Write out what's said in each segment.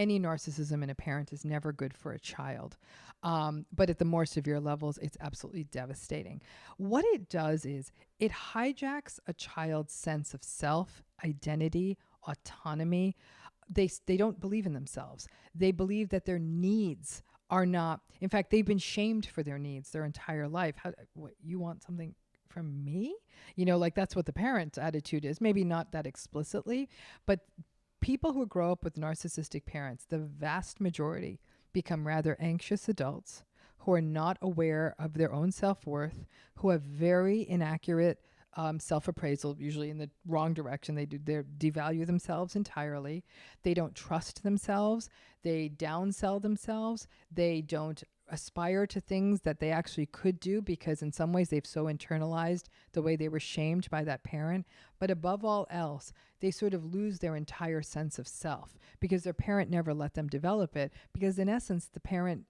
any narcissism in a parent is never good for a child. But at the more severe levels, it's absolutely devastating. What it does is it hijacks a child's sense of self, identity, autonomy. They don't believe in themselves. They believe that their needs are not, in fact, they've been shamed for their needs their entire life. What, you want something from me? Like that's what the parent's attitude is. Maybe not that explicitly, but people who grow up with narcissistic parents, the vast majority become rather anxious adults who are not aware of their own self-worth, who have very inaccurate self-appraisal, usually in the wrong direction. They devalue themselves entirely. They don't trust themselves. They downsell themselves. They don't aspire to things that they actually could do because in some ways they've so internalized the way they were shamed by that parent. But above all else, they sort of lose their entire sense of self because their parent never let them develop it, because in essence, the parent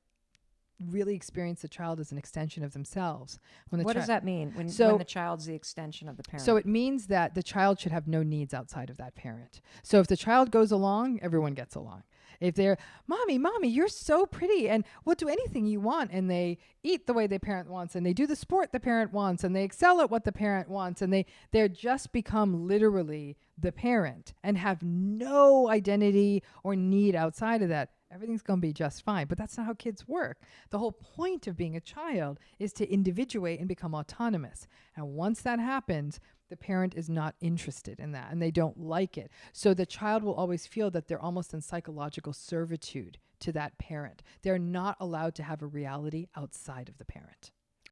really experience the child as an extension of themselves. What does that mean when the child's the extension of the parent? So it means that the child should have no needs outside of that parent. So if the child goes along, everyone gets along. If they're, mommy, you're so pretty and we'll do anything you want, and they eat the way the parent wants, and they do the sport the parent wants, and they excel at what the parent wants, and they're just become literally the parent and have no identity or need outside of that, everything's going to be just fine. But that's not how kids work. The whole point of being a child is to individuate and become autonomous. And once that happens, the parent is not interested in that and they don't like it. So the child will always feel that they're almost in psychological servitude to that parent. They're not allowed to have a reality outside of the parent.